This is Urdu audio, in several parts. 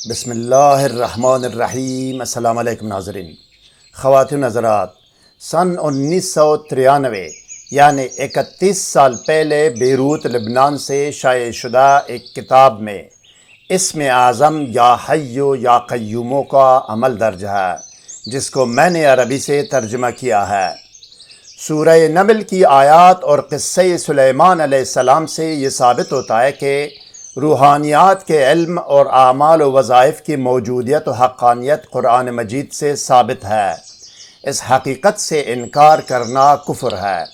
بسم اللہ الرحمن الرحیم۔ السلام علیکم ناظرین، خواتین حضرات، سن 1993 یعنی 31 سال پہلے بیروت لبنان سے شائع شدہ ایک کتاب میں اسم اعظم یا حیو یا قیومو کا عمل درج ہے، جس کو میں نے عربی سے ترجمہ کیا ہے۔ سورہ نمل کی آیات اور قصہ سلیمان علیہ السلام سے یہ ثابت ہوتا ہے کہ روحانیات کے علم اور اعمال و وظائف کی موجودیت و حقانیت قرآن مجید سے ثابت ہے۔ اس حقیقت سے انکار کرنا کفر ہے۔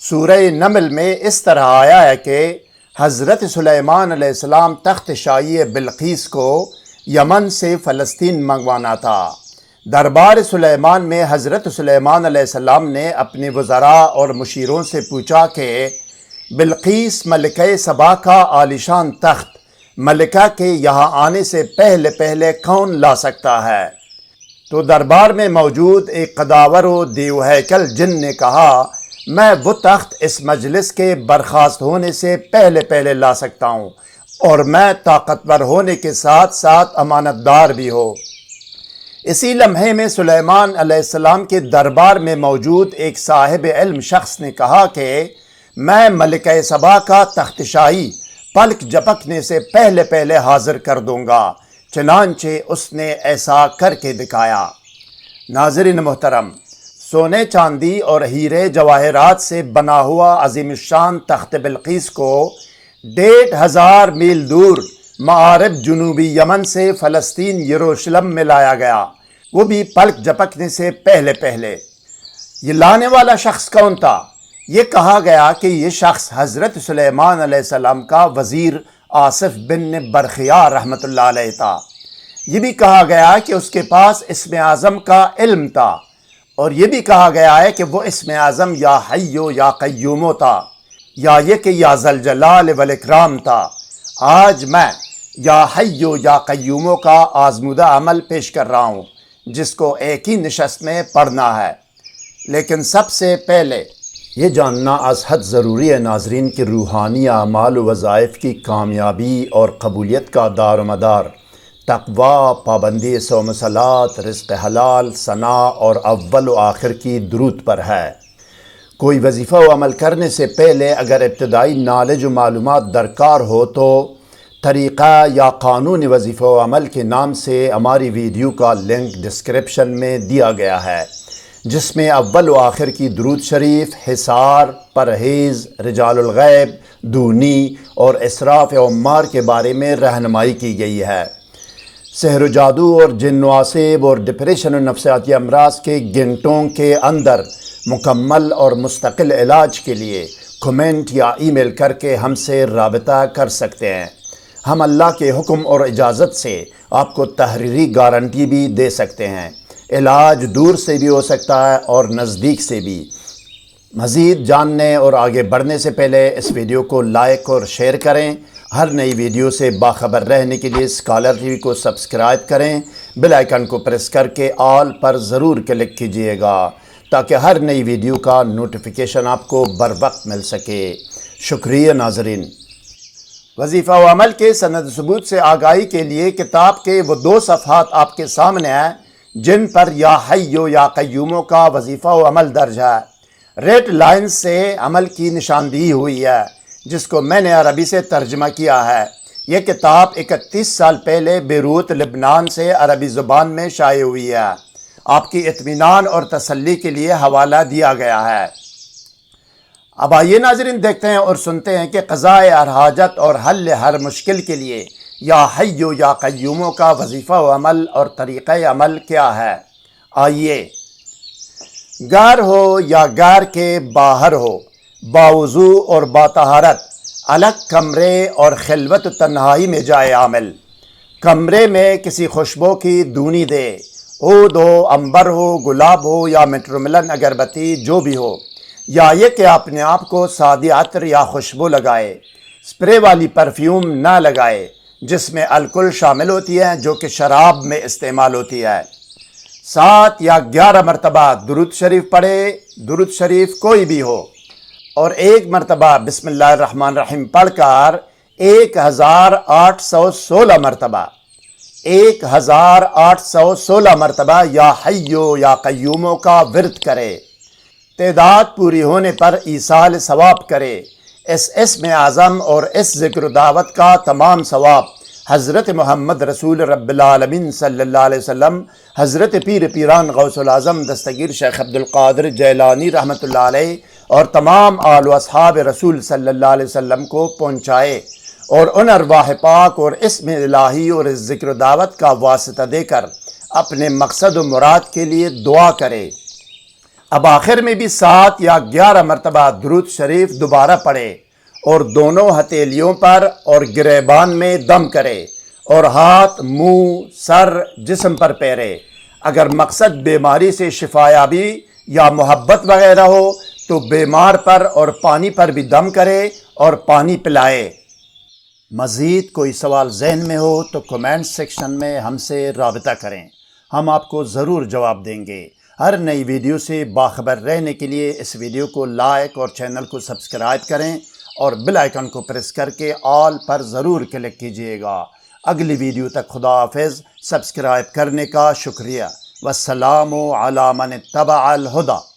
سورہ نمل میں اس طرح آیا ہے کہ حضرت سلیمان علیہ السلام تخت شاہی بلقیس کو یمن سے فلسطین منگوانا تھا۔ دربار سلیمان میں حضرت سلیمان علیہ السلام نے اپنے وزراء اور مشیروں سے پوچھا کہ بلقیس ملکہ سبا کا عالیشان تخت ملکہ کے یہاں آنے سے پہلے کون لا سکتا ہے؟ تو دربار میں موجود ایک قداور و دیو ہیکل جن نے کہا، میں وہ تخت اس مجلس کے برخاست ہونے سے پہلے لا سکتا ہوں، اور میں طاقتور ہونے کے ساتھ ساتھ امانت دار بھی ہوں۔ اسی لمحے میں سلیمان علیہ السلام کے دربار میں موجود ایک صاحب علم شخص نے کہا کہ میں ملکہ سبا کا تخت شاہی پلک جھپکنے سے پہلے حاضر کر دوں گا۔ چنانچہ اس نے ایسا کر کے دکھایا۔ ناظرین محترم، سونے چاندی اور ہیرے جواہرات سے بنا ہوا عظیم الشان تخت بلقیس کو 1500 میل دور معارب جنوبی یمن سے فلسطین یروشلم میں لایا گیا، وہ بھی پلک جھپکنے سے پہلے۔ یہ لانے والا شخص کون تھا؟ یہ کہا گیا کہ یہ شخص حضرت سلیمان علیہ السلام کا وزیر آصف بن برخیہ رحمۃ اللہ علیہ تھا۔ یہ بھی کہا گیا کہ اس کے پاس اسم اعظم کا علم تھا، اور یہ بھی کہا گیا ہے کہ وہ اسم اعظم یا حیو یا قیومو تھا، یا یہ کہ یا ذوالجلال والاکرام تھا۔ آج میں یا حیو یا قیومو کا آزمودہ عمل پیش کر رہا ہوں، جس کو ایک ہی نشست میں پڑھنا ہے۔ لیکن سب سے پہلے یہ جاننا از حد ضروری ہے ناظرین کہ روحانی اعمال و وظائف کی کامیابی اور قبولیت کا دار و مدار تقویٰ، پابندی صوم و صلاۃ، رزق حلال، ثناء اور اول و آخر کی درود پر ہے۔ کوئی وظیفہ و عمل کرنے سے پہلے اگر ابتدائی نالج و معلومات درکار ہو تو طریقہ یا قانون وظیفہ و عمل کے نام سے ہماری ویڈیو کا لنک ڈسکرپشن میں دیا گیا ہے، جس میں اول و آخر کی درود شریف، حصار، پرہیز، رجال الغیب، دونی اور اسراف عمار کے بارے میں رہنمائی کی گئی ہے۔ سحر و جادو اور جن و عصیب اور ڈپریشن و نفسیاتی امراض کے گھنٹوں کے اندر مکمل اور مستقل علاج کے لیے کمنٹ یا ای میل کر کے ہم سے رابطہ کر سکتے ہیں۔ ہم اللہ کے حکم اور اجازت سے آپ کو تحریری گارنٹی بھی دے سکتے ہیں۔ علاج دور سے بھی ہو سکتا ہے اور نزدیک سے بھی۔ مزید جاننے اور آگے بڑھنے سے پہلے اس ویڈیو کو لائک اور شیئر کریں۔ ہر نئی ویڈیو سے باخبر رہنے کے لیے اسکالر ٹی وی کو سبسکرائب کریں۔ بیل آئیکن کو پریس کر کے آل پر ضرور کلک کیجئے گا تاکہ ہر نئی ویڈیو کا نوٹیفیکیشن آپ کو بر وقت مل سکے۔ شکریہ ناظرین۔ وظیفہ و عمل کے سند ثبوت سے آگاہی کے لیے کتاب کے وہ 2 صفحات آپ کے سامنے ہیں جن پر یا حیو یا قیومو کا وظیفہ و عمل درج ہے۔ ریڈ لائن سے عمل کی نشاندہی ہوئی ہے، جس کو میں نے عربی سے ترجمہ کیا ہے۔ یہ کتاب 31 سال پہلے بیروت لبنان سے عربی زبان میں شائع ہوئی ہے۔ آپ کی اطمینان اور تسلی کے لیے حوالہ دیا گیا ہے۔ اب آئیے ناظرین دیکھتے ہیں اور سنتے ہیں کہ قضاء ہر حاجت اور حل ہر مشکل کے لیے یا حیو یا قیومو کا وظیفہ و عمل اور طریقہ عمل کیا ہے۔ آئیے، گھر ہو یا گھر کے باہر ہو، باوضو اور باطہارت، الگ کمرے اور خلوت و تنہائی میں جائے عامل، کمرے میں کسی خوشبو کی دونی دے، عود ہو، عنبر ہو، گلاب ہو یا میٹروملن اگربتی جو بھی ہو، یا یہ کہ اپنے آپ کو سادی عطر یا خوشبو لگائے، سپرے والی پرفیوم نہ لگائے جس میں الکل شامل ہوتی ہے جو کہ شراب میں استعمال ہوتی ہے۔ 7 یا 11 مرتبہ درود شریف پڑھے، درود شریف کوئی بھی ہو، اور 1 مرتبہ بسم اللہ الرحمن الرحیم پڑھ کر 1816 مرتبہ 1816 مرتبہ یا حیو یا قیوموں کا ورد کرے، تعداد پوری ہونے پر ایصال ثواب کرے۔ اس اسم اعظم اور اس ذکر و دعوت کا تمام ثواب حضرت محمد رسول رب العالمین صلی اللہ علیہ وسلم، حضرت پیر پیران غوث العظم دستگیر شیخ عبدالقادر جیلانی رحمۃ اللہ علیہ اور تمام آل و اصحاب رسول صلی اللہ علیہ وسلم کو پہنچائے، اور ان ارواح پاک اور اسم الہی اور اس ذکر و دعوت کا واسطہ دے کر اپنے مقصد و مراد کے لیے دعا کرے۔ اب آخر میں بھی 7 یا 11 مرتبہ درود شریف دوبارہ پڑھے اور دونوں ہتھیلیوں پر اور گریبان میں دم کرے اور ہاتھ، منہ، سر، جسم پر پھیرے۔ اگر مقصد بیماری سے شفا یابی یا محبت وغیرہ ہو تو بیمار پر اور پانی پر بھی دم کرے اور پانی پلائے۔ مزید کوئی سوال ذہن میں ہو تو کمنٹ سیکشن میں ہم سے رابطہ کریں، ہم آپ کو ضرور جواب دیں گے۔ ہر نئی ویڈیو سے باخبر رہنے کے لیے اس ویڈیو کو لائک اور چینل کو سبسکرائب کریں اور بیل آئیکن کو پریس کر کے آل پر ضرور کلک کیجیے گا۔ اگلی ویڈیو تک خدا حافظ، سبسکرائب کرنے کا شکریہ۔ والسلام علی من اتبع الہدی۔